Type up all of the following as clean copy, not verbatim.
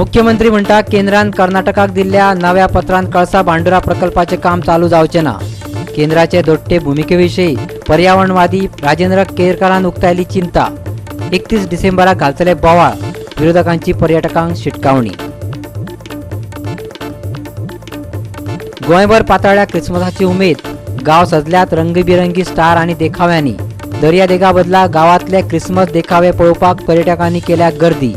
मुख्यमंत्री म्हणटा केंद्रान कर्नाटकाक दिल्ल्या नव्या पत्रांत कळसा भांडुरा प्रकल्पाचे काम चालू जावचे ना। केंद्राचे दोट्टे भूमिकेविषयी पर्यावरणवादी राजेंद्र केरकरान उक्तायली चिंता। 31 डिसेंबराक घालतले बोवाळ, विरोधकांची पर्यटकांक शिटकावणी। गोंयभर पातळ्ळ्या क्रिसमसाची उमेद, गांव सजल्यात रंगबिरंगी स्टार आणि देखाव्यांनी। दर्या देगा बदला गावातले क्रिसमस देखावे पळोवपाक पर्यटकांनी केल्या गर्दी।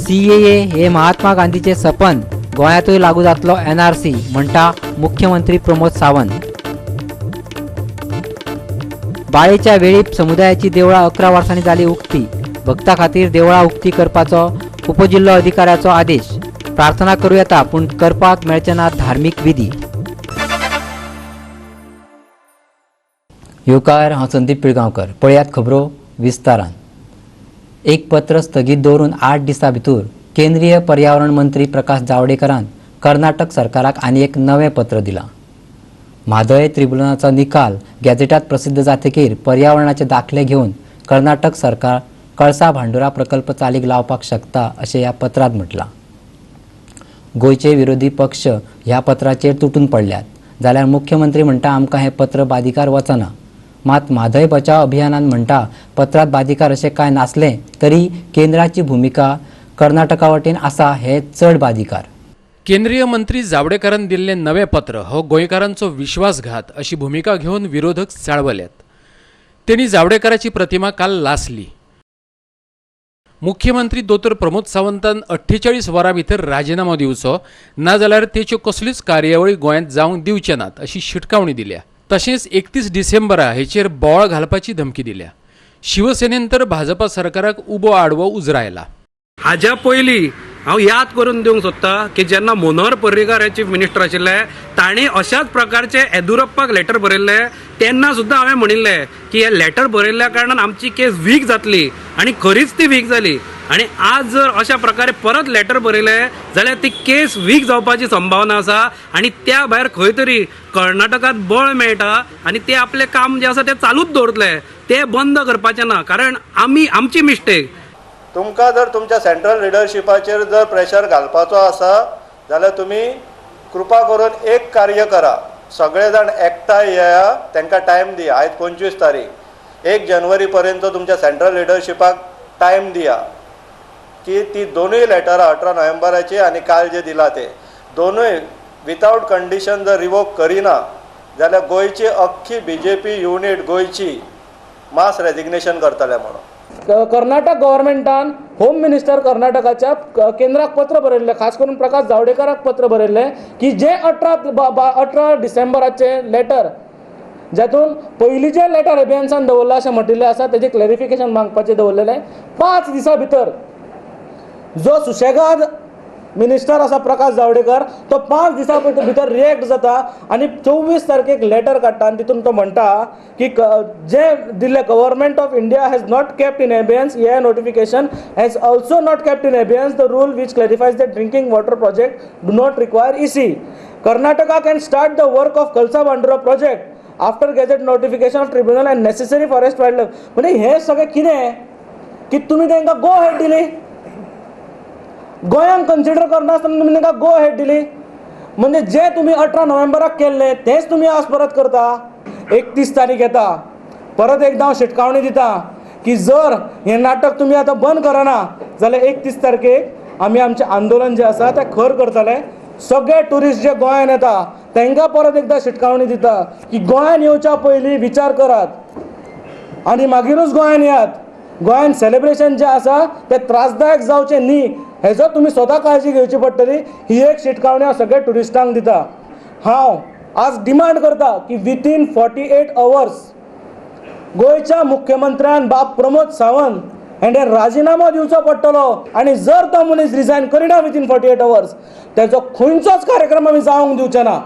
CAA हे महात्मा गांधीचे सपन, गोंयातूय लागू जातलो NRC म्हणटा मुख्यमंत्री प्रमोद सावंत। बाळेच्या वेळीप समुदायाची देवळां 11 वर्सांनी जाली उक्ती। भक्तां खातीर देवळां उक्ती करपाचो उपजिल्लो अधिकाऱ्याचो आदेश। प्रार्थना करूं येता पूण करपाक मेळचे ना धार्मीक विधी। युकार हांव संदीप पिळगांवकर। पळयात खबरो विस्तारान। एक पत्र स्थगीत दवरून 8 दिसां भितर केंद्रीय पर्यावरण मंत्री प्रकाश जावडेकरान कर्नाटक सरकाराक आनी एक नवें पत्र दिलां। म्हादय ट्रिब्युनलाचो निकाल गॅझेटात प्रसिद्ध जातकीर पर्यावरणाचे दाखले घेवन कर्नाटक सरकार कळसा भांडुरा प्रकल्प चालीक लावपाक शकता अशें ह्या पत्रांत म्हटलां। गोंयचे विरोधी पक्ष ह्या पत्राचेर तुटून पडल्यात जाल्यार मुख्यमंत्री म्हणटा आमकां हें पत्र बादिकार वचना। मात म्हादय बचाव अभियानान म्हणटा पत्रांत बादिकार अशें कांय नासलें तरी केंद्राची भूमिका कर्नाटका वटेन आसा हें चड बादिकार। केंद्रीय मंत्री जावडेकरान दिल्लें नवें पत्र हो गोंयकारांचो विश्वासघात अशी भूमिका घेवन विरोधक चाळवल्यात। तेणी जावडेकराची प्रतिमा काल लासली। मुख्यमंत्री दोतोर प्रमोद सावंतान 48 वरां भितर राजीनामो दिवचो नाजाल्यार तेच्यो कसल्योच कार्यावळी गोंयांत जावंक दिवचे नात अशी शिटकावणी दिल्या। तशेंच 31 डिसेंबरा हेचेर बोवाळ घालपाची धमकी दिल्या। शिवसेनेन तर भाजपा सरकाराक उबो आडवो उजरायला। हाज्या पयलीं हांव याद करून दिवंक सोदता की जेन्ना मनोहर पर्रीकार हे चीफ मिनिस्टर आशिल्ले तांणी अशाच प्रकारचे येदुरप्पाक लेटर बरयल्ले तेन्ना सुद्दां हांवें म्हणिल्लें की हे लेटर बरयल्ल्या कारणान आमची केस वीक जातली आनी खरीच ती वीक जाली। आनी आज जर अशा प्रकारे परत लेटर बरयलें जाल्यार ती केस वीक जावपाची संभावना आसा आनी त्या भायर खंय तरी कर्नाटकांत बळ मेळटा आनी ते आपलें काम जें आसा तें चालूच दवरतले। ते बंद करपाचें ना कारण आमची मिस्टेक। तुमकां जर तुमच्या सेंट्रल लिडरशिपाचेर जर प्रेशर घालपाचो आसा जाल्यार तुमी कृपा करून एक कार्य करा, सगळे जाण एकठांय येया, तांकां टायम दिया। आयज 25 तारीख, 1 जानेवारी पर्यंत तुमच्या सेंट्रल लिडरशिपाक टायम दिया की ती दोनूय लेटरां 18 नोव्हेंबराची आनी काल जे दिला ते दोनूय विथआउट कंडिशन जर रिवोक करिना जाल्यार गोंयची अख्खी BJP युनिट गोंयची मास रेजिग्नेशन करतले म्हणून। कर्नाटक गव्हर्मेंटान होम मिनिस्टर कर्नाटकाच्या केंद्राक पत्र बरयल्लें, खास करून प्रकाश जावडेकराक पत्र बरयल्लें की जे 18 डिसेंबराचे लेटर जातून पयलींचे लेटर एबियन्सान दवरला अशें म्हटिल्लें आसा तेजें क्लॅरिफिकेशन मागपाचें दवरलेलें। 5 दिसां भितर जो सुशेगाद मिनिस्टर आसा प्रकाश जावडेकर तो 5 दिसां भितर रिएक्ट जाता आनी 24 तारखेक लेटर काडटा आनी तितून तो म्हणटा की जे दिल्ले government of India has not kept in abeyance हे notification has also not kept in abeyance the rule which clarifies the drinking water project do not require EC. Karnataka can start the work of Kalasa Bhandura project after gazette notification of tribunal and necessary forest wild life. म्हणजे हे सगळें कितें की तुमी तांकां गो head दिली, गोंयांक consider करनासतना तुमी तांकां गो हेड दिली। म्हणजे जे तुमी 18 नोव्हेंबराक केल्ले तेच तुमी आज परत करता। 31 तारीख येता, परत एकदा हांव शिटकावणी दिता की जर हें नाटक तुमी आतां बंद करना जाल्यार 31 तारखेक आमी आमचें आंदोलन जें आसा तें खर करतले। सगळे ट्युरिस्ट जे गोंयांत येता तांकां परत एकदा शिटकावणी दिता की गोंयांत येवच्या पयलीं विचार करात आनी मागीरूच गोंयांत येयात। गोंयांत सेलिब्रेशन जें आसा तें त्रासदायक जावचें न्ही हेजो तुमी स्वता काळजी घेवची पडटली। ही एक शिटकावणी हांव सगळ्या ट्युरिस्टांक दिता। हांव आज डिमांड करता की विथीन 48 आवर्स गोंयच्या मुख्यमंत्र्यान बाब प्रमोद सावंत हांणे राजिनामो दिवचो पडटलो आनी जर तो मनीस रिजायन करिना विथीन 48 आवर्स तेजो खंयचोच कार्यक्रम आमी जावंक दिवचे ना।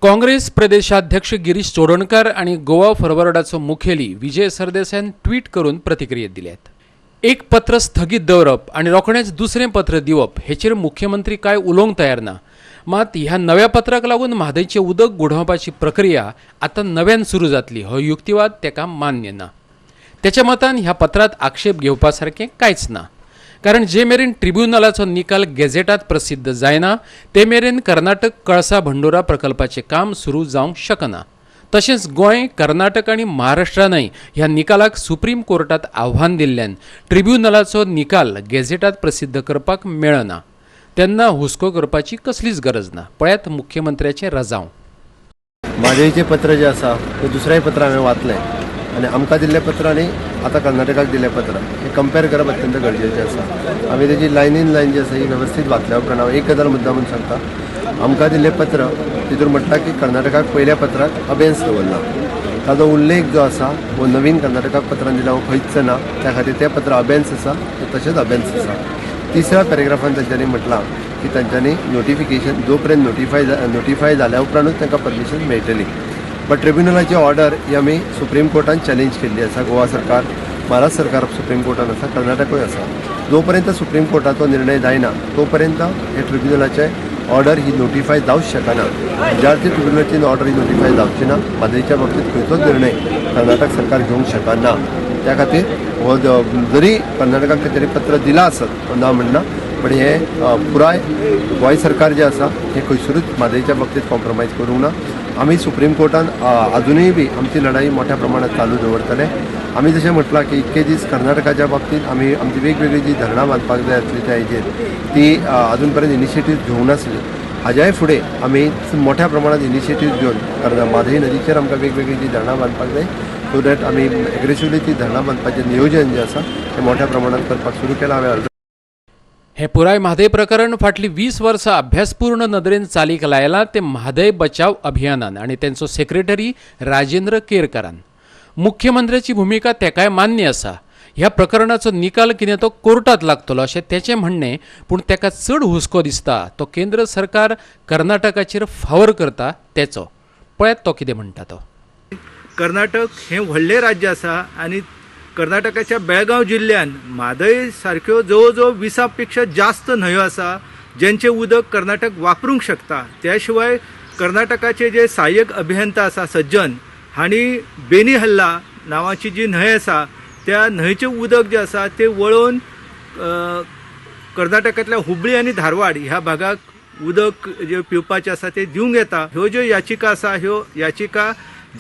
काँग्रेस प्रदेशाध्यक्ष गिरीश चोडणकर आणि गोवा फॉरवर्डाचो मुखेली विजय सरदेसायान ट्वीट करून प्रतिक्रिया दिल्यात। एक पत्र स्थगीत दवरप आणि रोखडेंच दुसरें पत्र दिवप हेचेर मुख्यमंत्री काय उलोवंक तयार ना। मात ह्या नव्या पत्राक लागून म्हादयचें उदक गुडोवपाची प्रक्रिया आतां नव्यान सुरू जातली हो युक्तिवाद तेका मान्य ना। त्याच्या मतान ह्या पत्रात आक्षेप घेवपासारकें कांयच ना, कारण जे मेरेन ट्रिब्युनलाचो निकाल गॅझेटात प्रसिद्ध जायना ते मेरेन कर्नाटक कळसा भंडोरा प्रकल्पाचें काम सुरू जावंक शकना. तशेंच गोंय, कर्नाटक आनी महाराष्ट्रानय ह्या निकालाक सुप्रीम कोर्टात आव्हान दिल्ल्यान ट्रिब्युनलाचो निकाल गॅझेटात प्रसिद्ध करपाक मेळना. तेन्ना हुस्को करपाची कसलीच गरज ना. पळयात मुख्यमंत्र्याचें रजाव. म्हादयचें पत्र जें आसा तें दुसरेंय पत्र हांवें वाचलें आनी आमकां दिल्लें पत्र आनी आतां कर्नाटकाक दिल्लें पत्र हें कंपेर करप अत्यंत गरजेचें आसा. हांवें तेजी लायन इन लायन जी आसा ही वेवस्थीत वाचल्या उपरांत हांव एक गजाल मुद्दामून सांगता. आमकां दिल्लें पत्र तितून म्हणटा की कर्नाटकाक पयल्या पत्राक अबेन्स दवरला. ताजो उल्लेख जो आसा वो नवीन कर्नाटकाक पत्रान दिला वो खंयच ना. त्या खातीर तें पत्र अबेन्स आसा तें तशेंच अबेन्स आसा. तिसऱ्या पॅरेग्राफान तांच्यांनी म्हटलां की तांच्यांनी नोटिफिकेशन जो पर्यंत नोटिफाय जाल्या उपरांतूच तांकां परमिशन मेळटली. बट ट्रिब्युनलाची ऑर्डर ही आमी सुप्रीम कोर्टान चॅलेंज केल्ली आसा. गोवा सरकार, महाराष्ट्र सरकार सुप्रीम कोर्टान आसा, कर्नाटकूय आसा. जो पर्यंत सुप्रीम कोर्टाचो निर्णय जायना तो पर्यंत हे ट्रिब्युनलाचे ऑर्डर ही नोटिफाय जावंक शकना. ज्या ट्रिब्युनलाची ऑर्डर ही नोटिफाय जावची ना, म्हादयच्या बाबतींत खंयचोच निर्णय कर्नाटक सरकार घेवंक शकना. त्या खातीर हो जरी कर्नाटकाक कितें तरी पत्र दिलां आसत ना म्हणना, पण हे पुराय गोंय सरकार जे आसा हे खंयसरूच म्हादयच्या बाबतींत कॉम्प्रोमायज करूंक ना. आमी सुप्रीम कोर्टान अजुनूय बी आमची लढाई मोठ्या प्रमाणात चालू दवरतले. आमी जशें म्हटलां की इतके दीस कर्नाटकाच्या बाबतींत आमी आमची वेगवेगळी जी धरणां बांदपाक जाय आसली त्या हेजेर ती अजून पर्यंत इनिशिएटीव घेवंक नासली. हाज्याय फुडें आमी मोठ्या प्रमाणात इनिशिएटीव घेवन म्हादय नदीचेर आमकां वेगवेगळी जी धरणां बांदपाक जाय सो दॅट आमी एग्रेसिवली ती धरणां बांदपाचें नियोजन जें आसा तें मोठ्या प्रमाणात करपाक सुरू केलां. हांवें हे पुराय म्हादय प्रकरण फाटली 20 वर्सां अभ्यासपूर्ण नदरेन चालीक लायलां ते म्हादय बचाव अभियानान आनी तेंचो सेक्रेटरी राजेंद्र केरकरान. मुख्यमंत्र्याची भुमिका तेकाय मान्य आसा. ह्या प्रकरणाचो निकाल कितें तो कोर्टात लागतलो अशें तेचें म्हणणें, पूण तेका चड हुस्को दिसता तो केंद्र सरकार कर्नाटकाचेर फावर करता तेचो. पळयात तो कितें म्हणटा तो. कर्नाटक हें व्हडलें राज्य आसा आनी कर्नाटकाच्या बेळगांव जिल्ल्यान म्हादय सारक्यो जवळ जवळ 20 पेक्षा जास्त न्हंयो आसा जेंचें उदक कर्नाटक वापरूंक शकता. त्या शिवाय कर्नाटकाचे जे सहाय्यक अभियंता आसा सज्जन हांणी बेनीहल्ला नांवाची जी न्हंय आसा त्या न्हंयचें उदक जें आसा तें वळोवन कर्नाटकांतल्या हुबळी आनी धारवाड ह्या भागाक उदक जे पिवपाचें आसा तें दिवंक येता. ह्यो ज्यो याचिका आसा ह्यो याचिका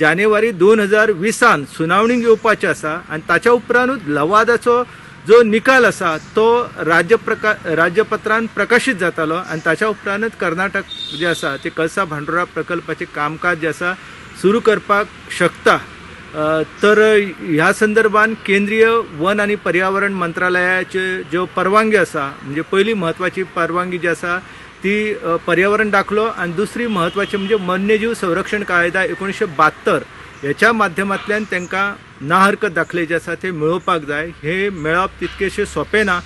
जानेवारी 2020 सुनावणीक येवपाचें आसा आनी ताच्या उपरांतूच लवादाचो जो निकाल आसा तो राज्यपत्रान प्रकाशीत जातालो आनी ताच्या उपरांतूच कर्नाटक जे आसा ते कळसा भांडोरा प्रकल्पाचें कामकाज जे आसा सुरू करपाक शकता. तर ह्या संदर्भान केंद्रीय वन आनी पर्यावरण मंत्रालयाचे ज्यो परवानगी आसा म्हणजे पयली म्हत्वाची परवानगी जी आसा ती पर्यावरण दाखलो आनी दुसरी म्हत्वाची म्हणजे वन्यजीव संरक्षण कायदा 1972 ह्याच्या माध्यमांतल्यान तांकां ना हरकत दाखले जे आसा ते मेळोवपाक जाय. हे मेळप तितकेशें सोंपें ना.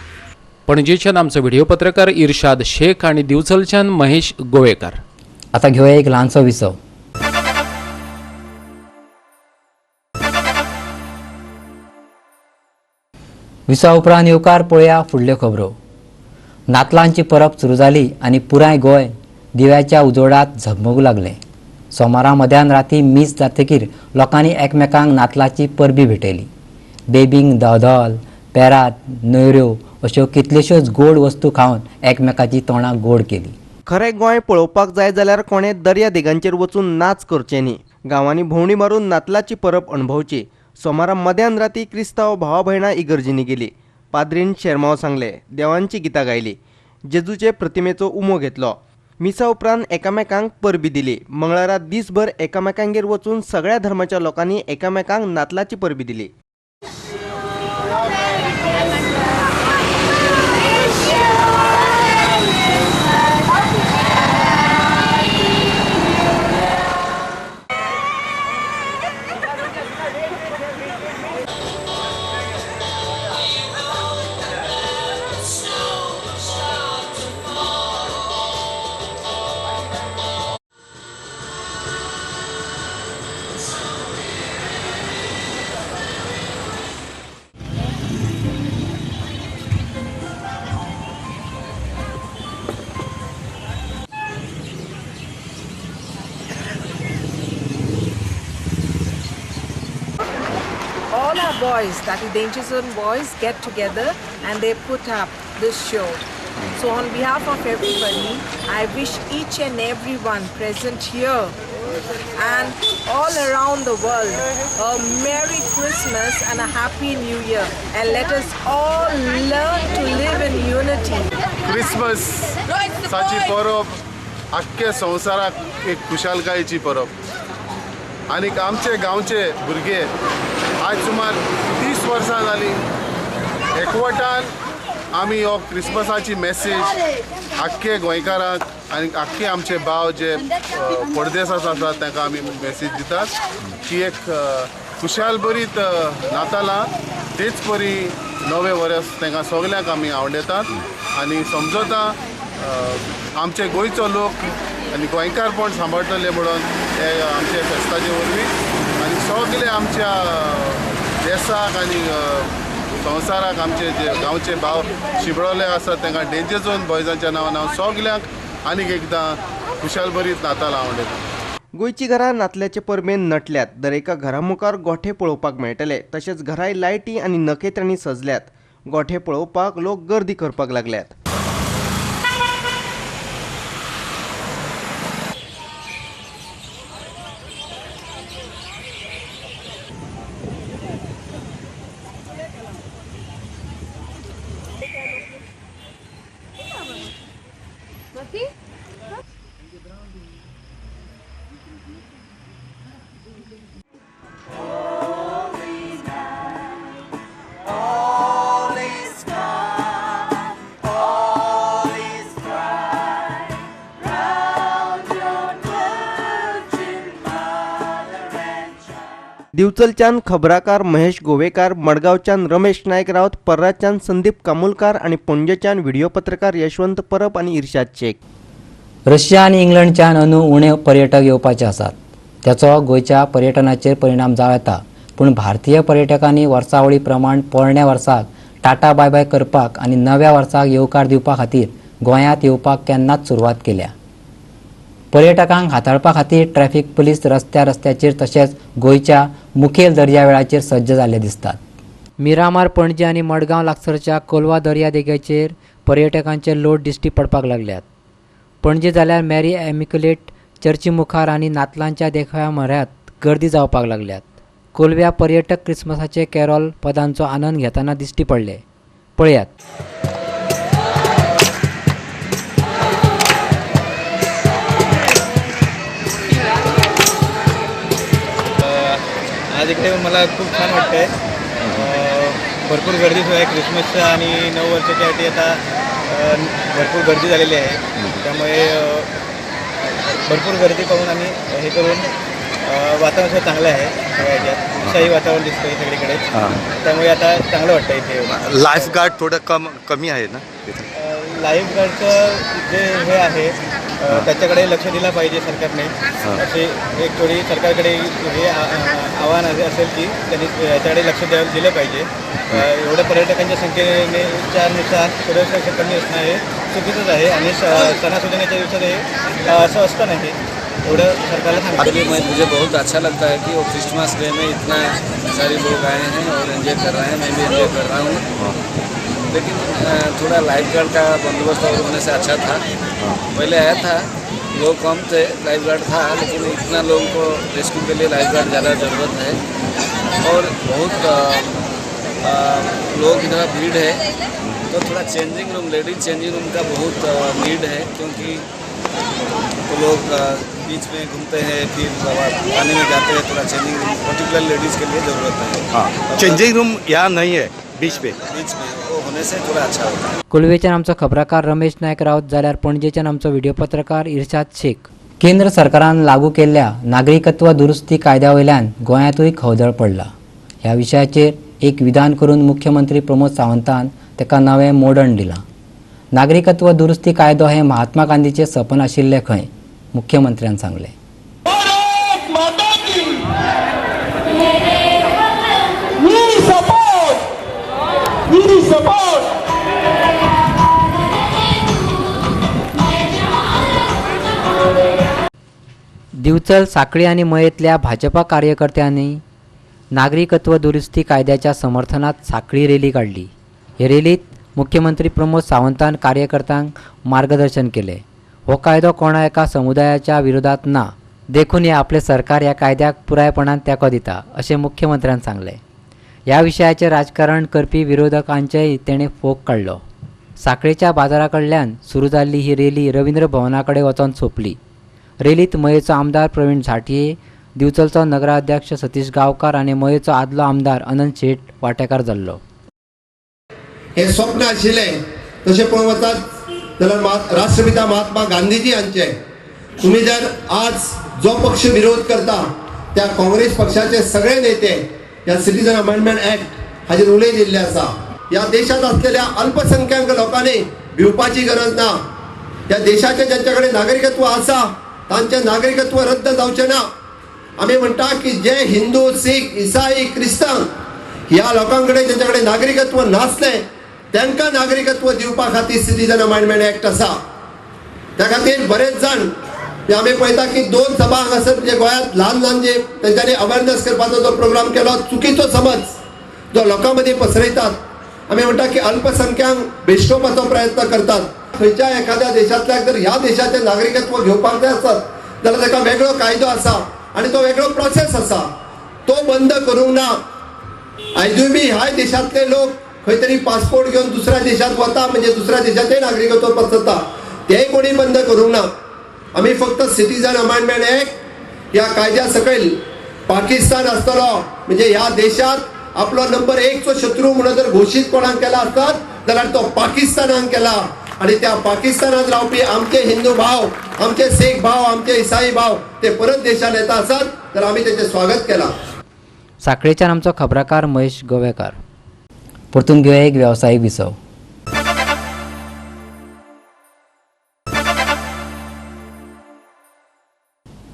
पणजेच्यान आमचो व्हिडिओ पत्रकार इर्शाद शेख आनी दिवचलच्यान महेश गोवेकार. आता घेऊया एक ल्हानसो विसव. विसा उपरांत येवकार पळया फुडल्यो खबरो. नातलांची परब सुरू जाली आनी पुराय गोंय दिव्याच्या उजवाडात झगमगू लागलें. सोमारा मध्यान राती मीस जातकीर लोकांनी एकमेकांक नातलाची परबी भेटयली. बेबींक धोदोल, पेरात, न्हवऱ्यो अश्यो कितल्योश्योच गोड वस्तू खावन एकमेकाची तोंडां गोड केली. खरें गोंय पळोवपाक जाय जाल्यार कोणें दर्या देगांचेर वचून नाच करचे न्ही. गांवांनी भोंवडी मारून नातलाची परब अणभवची. सोमारा मध्यान राती क्रिस्तांव भावा भयणां इगर्जींनी गेली. पाद्रीन शेरमाव सांगले, देवांची गितां गायली, जेजूचे प्रतिमेचो उमो घेतलो. मिसा उपरांत एकामेकांक परबी दिली. मंगळारा दीसभर एकामेकांगेर वचून सगळ्या धर्माच्या लोकांनी एकामेकांक नातलाची परबी दिली. boys, that is danger zone boys, get together and they put up this show. So on behalf of everybody, I wish each and everyone present here and all around the world a Merry Christmas and a Happy New Year, and let us all learn to live in unity. Christmas साची परब आख्ख्या संवसाराक एक खुशालकायेची परब आनी आमचे गांवचे भुरगे आज सुमार 30 वर्सां जालीं एकवटान आमी हो क्रिसमसाची मेसेज आख्खे गोंयकारांक आनी आख्खे आमचे भाव जे परदेसांत आसात तांकां आमी मेसेज दितात की एक खुशाल बरीत नातालां तेच परी नवे वर्स तांकां सगल्यांक आमी आवडटात आनी समजता आमचे गोंयचो लोक आनी गोंयकारपण सांबाळटले म्हणून हे आमचे फेस्ताचे वरवीं आनी सगळे आमच्या देशाक आनी संवसाराक आमचे जे गांवचे भाव शिबळोले आसात तांकां डेंजर झोन बॉयजांच्या नांवान हांव सगल्यांक आनीक एकदां खुशाल बरीत नातालां आवडटा. गोंयची घरां नातल्याचे परबेन नटल्यात. दरेका घरा मुखार गोठे पळोवपाक मेळटले. तशेंच घराय लायटी आनी नखेत्रांनी सजल्यात. गोठे पळोवपाक लोक गर्दी करपाक लागल्यात. दिवचलच्यान खबराकार महेश गोवेकार, मडगावच्यान रमेश नायक रावत, पर्राच्यान संदीप कामुलकार आणि पणजेच्यान व्हिडिओ पत्रकार यशवंत परब आणि इर्शाद शेख. रशिया आनी इंग्लंडच्यान अंदू उणे पर्यटक येवपाचे आसात. त्याचो गोंयच्या पर्यटनाचेर परिणाम जावं येता. पूण भारतीय पर्यटकांनी वर्सावळी प्रमाण पोरण्या वर्साक टाटा बाय बाय करपाक आनी नव्या वर्साक येवकार दिवपा खातीर गोंयांत येवपाक केन्नाच सुरवात केल्या. पर्यटकांक हाताळपा खातीर ट्रॅफिक पुलीस रस्त्याचेर तशेंच गोंयच्या मुखेल दर्यावेळाचेर सज्ज जाल्ले दिसतात. मिरामार, पणजी आनी मडगांव लागसारच्या कोलवा दर्या देगेचेर पर्यटकांचे लोट दिश्टी पडपाक लागल्यात. पणजी जाल्यार मॅरी एमिक्युलेट चर्ची मुखार आनी नातलांच्या देखाव्या म्हऱ्यांत गर्दी जावपाक लागल्यात. कोलव्या पर्यटक क्रिसमसाचे कॅरॉल पदांचो आनंद घेताना दिश्टी पडले. पळयात. आज इकडे मला खूप छान वाटतं आहे. भरपूर गर्दी सुरू आहे क्रिसमसच्या आणि नऊ वर्षाच्यासाठी आता भरपूर गर्दी झालेली आहे. त्यामुळे भरपूर गर्दी पाहून आम्ही हे करून वातावरण चांगलं आहे. याच्यात उत्साही वातावरण दिसतं आहे सगळीकडे. त्यामुळे आता चांगलं वाटतं इथे. लाईफगार्ड थोडं कमी आहे ना. लाईफगार्डचं जे हे आहे त्याच्याकडे लक्ष दिलं पाहिजे सरकारने. असे एक थोडी सरकारकडे हे आव्हान असेल की त्यांनी याच्याकडे लक्ष दिलं पाहिजे. एवढ्या पर्यटकांच्या संख्येनुसार थोडंसं कमी असणं हे चुकीचंच आहे आणि सणासुदीच्या दिवसात हे असं असतं नाही. एवढं सरकारला सांगितलं. मुझे बहुत अच्छा लगता है कि वो क्रिसमस डे में इतना सारे लोग आए हैं और एंजॉय कर रहे हैं. मैं भी एंजॉय कर रहा हूँ. लेकिन थोड़ा लाइफ गार्ड का बंदोबस्त और होने से अच्छा था. पहले आया था, लोग कम थे, लाइफ गार्ड था, लेकिन इतना लोगों को रेस्क्यू के लिए लाइफ गार्ड ज़्यादा ज़रूरत है. और बहुत लोग इतना भीड़ है तो थोड़ा changing room, ladies changing room का बहुत नीड है. क्योंकि तो लोग बीच में घूमते हैं, फिर पानी में जाते हैं. थोड़ा चेंजिंग रूम पर्टिकुलर लेडीज़ के लिए ज़रूरत है. हाँ, चेंजिंग रूम यहाँ नहीं है बीच में वो होने से थोड़ा अच्छा होता है. कोलवेच्यान आमचो खबराकार रमेश नायक रावत जाल्यार पणजेच्यान आमचो व्हिडिओ पत्रकार इर्शाद शेख. केंद्र सरकारान लागू केल्ल्या नागरिकत्व दुरुस्ती कायद्या वयल्यान गोंयांतूय खवदळ पडला. ह्या विशयाचेर एक विधान करून मुख्यमंत्री प्रमोद सावंतान ताका नवें मोडण दिलां. नागरिकत्व दुरुस्ती कायदो हे महात्मा गांधीचे सपन आशिल्ले खंय, मुख्यमंत्र्यान सांगले. दिवचल, साखळी आनी मयेंतल्या भाजपा कार्यकर्त्यांनी नागरिकत्व दुरुस्ती कायद्याच्या समर्थनात साखळी रॅली काढली. हे रॅलीत मुख्यमंत्री प्रमोद सावंतान कार्यकर्त्यांक मार्गदर्शन केले. हो कायदो कोणा एका समुदायाच्या विरोधात ना, देखून हे आपले सरकार ह्या कायद्याक पुरायपणान तेंको दिता अशें मुख्यमंत्र्यान सांगले. ह्या विशयाचेर राजकारण करपी विरोधकांचेय तेणें फोग काडलो. साखळेच्या बाजारा कडल्यान सुरू जाल्ली ही रॅली रवींद्र भवना कडेन वचून सोंपली. रॅलीत मयेचो आमदार प्रवीण झांटये, दिवचलचो नगराध्यक्ष सतीश गांवकार आनी मयेचो आदलो आमदार अनंत शेट वांटेकार जाल्लो. हे स्वप्न आशिल्लें तशें पळोवंक वतात जाल्यार राष्ट्रपिता महात्मा गांधीजी हांचे तुम्ही जर आज जो पक्ष विरोध करता त्या काँग्रेस पक्षाचे सगळे नेते या सिटीजन अमेंडमेंट ऍक्ट हाजेर उलय दिल्ले आसा. या देशात असलेल्या अल्पसंख्याक लोकांनी भिवपाची गरज ना. या देशाचे ज्यांच्याकडे नागरिकत्व आसा तांचे नागरिकत्व रद्द जावचे ना. आम्ही म्हणटा की जे हिंदू, सीख, इसाई, क्रिस्तांव ह्या लोकांकडे ज्यांच्याकडे नागरिकत्व नासले त्यांना नागरिकत्व दिवपा खातीर सिटीजन अमेंडमेंट ऍक्ट आसा. त्या खातीर बरेच जाण आम्ही पळयता की 2 सभा हांगासर म्हणजे गोंयांत ल्हान ल्हान जे तेंच्यांनी अवेअरनेस करपाचो जो प्रोग्राम केलो चुकीचो समज जो लोकां मदीं पसरयतात. आम्ही म्हणटा की अल्पसंख्यांक बेश्टोवपाचो प्रयत्न करतात. खंयच्या एखाद्या देशांतल्याक जर ह्या देशाचें नागरिकत्व घेवपाक जाय आसत जाल्यार ताका वेगळो कायदो आसा आनी तो वेगळो प्रोसेस आसा. तो बंद करूंक ना. आयजूय बी ह्या देशांतले लोक खंय तरी पासपोर्ट घेवन दुसऱ्या देशांत वता म्हणजे दुसऱ्या देशाचें नागरिकत्व पसरता तेंय कोणी बंद करूंक ना. आम्ही फक्त सिटीजन अमेंडमेंट ऍक्ट ह्या कायद्या सकयल पाकिस्तान आसतलो म्हणजे ह्या देशात आपलो नंबर 1 चो शत्रू म्हणून जर घोषीत कोणाक केला असतात जाल्यार तो पाकिस्तानान केला. आणि त्या पाकिस्तानात रावपी आमचे हिंदू भाव, आमचे सीख भाव, आमचे इसाई भाव ते परत देशात येता आसत तर आम्ही त्याचे स्वागत केला. साखळेच्यान आमचो खबराकार महेश गोवेकार. परतून घेऊया एक व्यावसायिक विसव.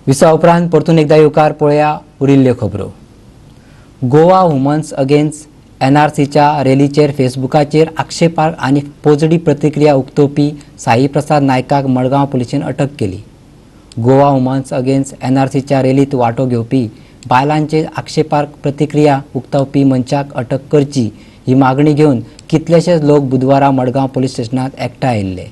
विसा उपरांत परतून एकदा येवकार पळया उरिल्ल्यो खबरो. गोवा वुमन्स अगेन्स्ट NRCच्या रॅलीचेर फेसबुकाचेर आक्षेपार्ह आनी पोजडी प्रतिक्रिया उक्तावपी साई प्रसाद नायकाक मडगांव पुलिशेन अटक केली. गोवा वुमन्स अगेन्स्ट NRCच्या रॅलीत वांटो घेवपी बायलांचेर आक्षेपार्ह प्रतिक्रिया उक्तावपी मनशाक अटक करची ही मागणी घेवन कितलेशेच लोक बुधवारा मडगांव पुलीस स्टेशनात एकठांय आयिल्ले.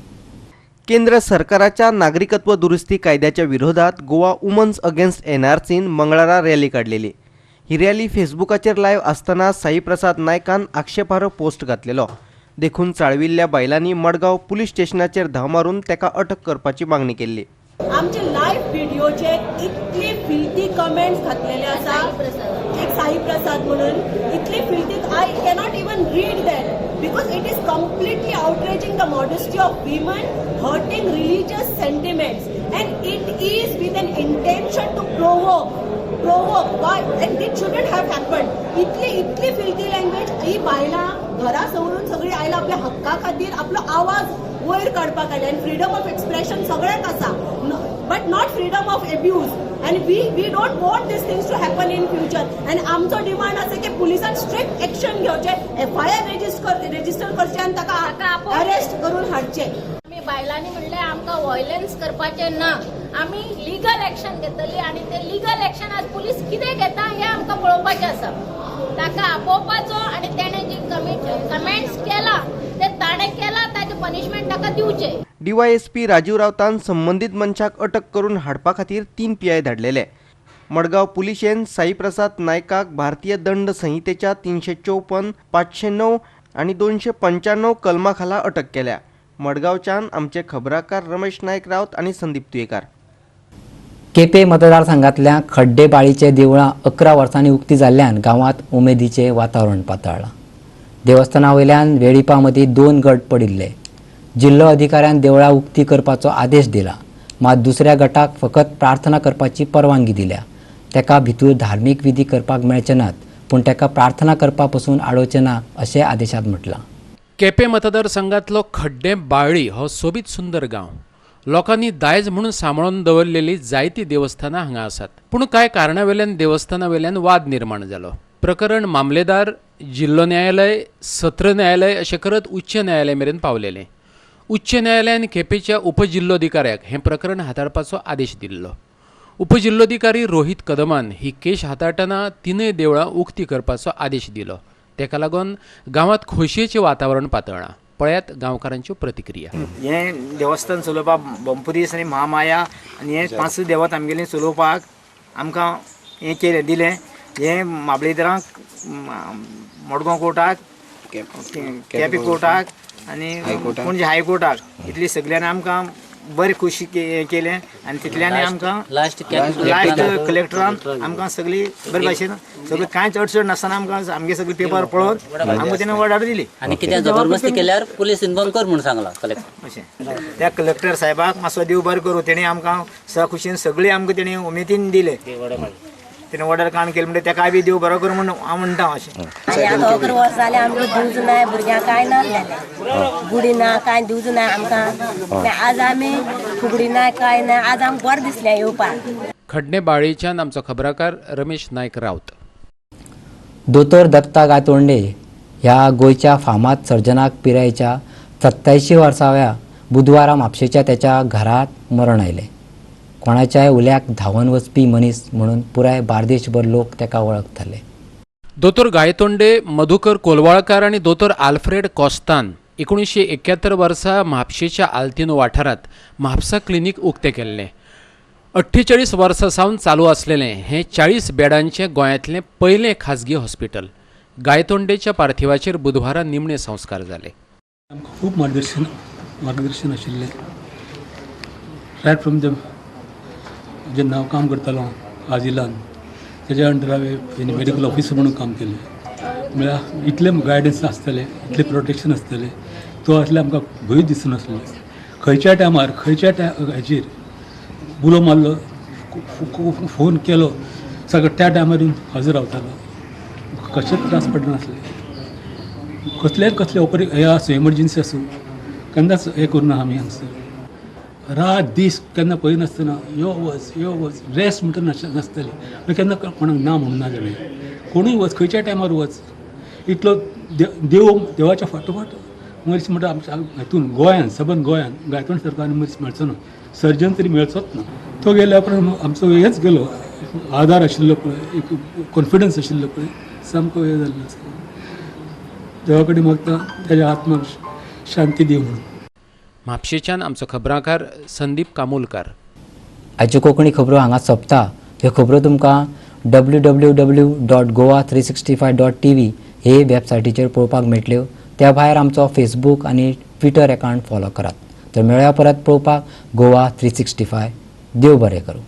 केंद्र सरकाराच्या नागरिकत्व दुरुस्ती कायद्याच्या विरोधात गोवा वुमन्स अगेन्स्ट NRCन मंगळारा रॅली काढलेली. ही रॅली फेसबुकाचेर लायव्ह आसतना साई प्रसाद नायकान आक्षेपार्ह पोस्ट घातलेलो. देखून चाळविल्ल्या बायलांनी मडगांव पुलीस स्टेशनाचेर धांव मारून तेका अटक करपाची मागणी केल्ली. आमचे लाईव्ह व्हिडिओचेर इतली फिल्थी कमेंट्स घातलेले आसा. एक साई प्रसाद म्हणून इतली filthy I cannot even read that because it is completely outraging the modesty of women, hurting religious sentiments and it is with an intention to provoke why and it shouldn't have happened. इतली filthy language ही बायलां घरा सोडून सगळी आयला आपल्या hakka खातीर आपलो आवाज वयर काडपाक आयला. आनी फ्रीडम ऑफ एक्सप्रेशन सगळ्याक आसा but not freedom of abuse. and we don't want these things to happen in future. and आमचो डिमांड आसा की पुलिसान स्ट्रिक्ट एक्शन घेवचे, FIR रजिस्टर करचे आनी ताका अरेस्ट करून हाडचे. आम्ही बायलांनी म्हणले आमकां व्हायलन्स करपाचे ना, आम्ही लिगल एक्शन घेतली आणि ते लिगल एक्शन आज पुलीस कितें घेता हे आमकां पळोवपाचें आसा. ताका आपोवपाचो आणि तेणे जी कमेंट्स केला ते ताणें केला ताचे पनिशमेंट ताका दिवचे. DYSP राजीव रावतान संबंधित मनशाक अटक करून हाडपा खातीर 3 PI धाडलेले. मडगांव पुलिशेन साई प्रसाद नायकाक भारतीय दंड संहितेच्या 354, 509 आणि 295 कलमा खाला अटक केल्या. मडगांवच्यान आमचे खबराकार रमेश नायक रावत आणि संदीप तुयेकार. केपें मतदारसंघातल्या खड्डेबाळीचे देवळां 11 वर्सांनी उक्ती जाल्ल्यान गांवांत उमेदीचे वातावरण पातळ्ळां. देवस्थाना वयल्यान वेळिपा मदीं 2 गट पडिल्ले. जिल्लो अधिकाऱ्यान देवळां उक्ती करपाचो आदेश दिला, मात दुसऱ्या गटाक फकत प्रार्थना करपाची परवानगी दिल्या. तेका भितर धार्मीक विधी करपाक मेळचे नात, पूण तेका प्रार्थना करपा पसून आडोवचे ना अशें आदेशांत म्हटलां. केपें मतदारसंघातलो खड्डे बाळ्ळी हो सोबीत सुंदर गांव. लोकांनी दायज म्हणून सांबाळून दवरलेली जायती देवस्थानां हांगा आसात. पूण कांय कारणां वयल्यान देवस्थाना वयल्यान वाद निर्माण जालो. प्रकरण मामलेदार, जिल्लो न्यायालय, सत्र न्यायालय अशें करत उच्च न्यायालय मेरेन पावलेलें. उच्च न्यायालयान केपेंच्या उपजिल्लोधिकाऱ्याक हें प्रकरण हाताळपाचो आदेश दिल्लो. उपजिल्लोधिकारी रोहित कदमान ही केस हाताळटना तिनूय देवळां उक्ती करपाचो आदेश दिलो. तेका लागून गांवांत खोशयेचें वातावरण पातळ्ळां. पळयात गांवकारांच्यो प्रतिक्रिया. हे देवस्थान चलोवपाक बंपुरीस आनी महामाया आनी हे 5 देवत आमगेली चलोवपाक आमकां हे केलें दिलें. हे महाबळेश्वराक मडगांव कोर्टाक केपी कोर्टाक आनी पणजे हायकोर्टाक इतली सगळ्यांनी आमकां बरें खुशी केलें आनी तितल्यानी आमकां लास्ट कलेक्टरान आमकां सगळी बरे भाशेन सगळी कांयच अडचण नासतना आमकां आमगे सगळी पेपर पळोवन आमकां तेणें ऑर्डर दिली. आनी कितें जबरदस्ती केल्यार पुलीस इन्फॉर्म कर म्हणून सांगला कलेक्टर. अशें त्या कलेक्टर साहेबाक मातसो देव बरें करूं. तेणी आमकां खुशीन सगळी आमकां तेणी उमेदीन दिले. तेणें ऑर्डर काण केलें म्हणटा तेकाय बी देव बरो कर म्हणून हांव म्हणटा अशें. आतां 11 वर्स जालें आमकां दिवज ना भुरग्यांक कांय ना जालें. गुडी ना कांय दिवज ना आमकां. आज आमी फुगडी ना कांय ना. आज आमकां बरें दिसलें येवपाक. खडणे बाळेच्यान आमचो खबराकार रमेश नायक रावत. दोतोर दत्ता गायतोंडे ह्या गोंयच्या फामाद सर्जनाक पिरायेच्या 87 वर्साव्या बुधवारा म्हापशेच्या त्याच्या घरात मरण आयलें. कोणाच्याय उल्याक धांवन वचपी मनीस म्हणून पुराय बार्देशभर लोक तेका वळखताले. दोतोर गायतोंडे, मधुकर कोलवाळकार आणि दोतोर आल्फ्रेड कॉस्तान 1971 वर्सा म्हापशेच्या आल्तिनो वाठारांत म्हापसा क्लिनीक उक्तें केल्लें. 48 वर्सां सावन चालू असलेलें हें 40 बेडांचें गोंयांतलें पयलें खाजगी हॉस्पिटल. गायतोंडेच्या पार्थिवाचेर बुधवारा निमणे संस्कार जाले. खूब मार्गदर्शन आशिल्लें. रायट फ्रॉम द जेन्ना हांव काम करतालो आजिलान तेज्या अंडर हांवें मेडिकल ऑफिसर म्हणून काम केलें. म्हळ्यार इतलें गायडन्स आसतलें, इतलें प्रोटेक्शन आसतलें, तो आसल्यार आमकां भंयूच दिसनासलें. खंयच्या टायमार खंयच्या हाचेर बुलो मारलो, फोन केलो, सगळें त्या टायमार हजर रावतालो. कशेंच त्रास पडनासले. कसले हे आसूं एमर्जन्सी आसूं केन्नाच हें करुना आमी हांगसर. रात दीस केन्ना पळयनासतना यो वच रेस्ट म्हणटा नासतली. केन्ना कोणाक ना म्हणून ना जालें. कोणूय वच, खंयच्या टायमार वच. इतलो देवाच्या फाटोफाट मनीस म्हणटा आमच्या हातून गोंयान सबंद गोंयान गायतोंड सरकारान मनीस मेळचो ना. सर्जन तरी मेळचोच ना. तो गेल्या उपरांत आमचो हेच गेलो. आधार आशिल्लो पळय, एक कॉन्फिडन्स आशिल्लो पळय, सामको हे जाल्लो आसा. देवा कडेन मागता तेज्या आत्म्याक शांती दी म्हणून. म्हापशेच्यान आमचो खबराकार संदीप कामोलकार. आयच्यो कोंकणी खबरो हांगा सोंपता. ह्यो खबरो तुमकां www.goa365.tv हे वेबसायटीचेर पळोवपाक मेळटल्यो. त्या भायर आमचो फेसबूक आनी ट्विटर अकावंट फॉलो करात. तर मेळया परत पळोवपाक गोवा 365. देव बरें करूं.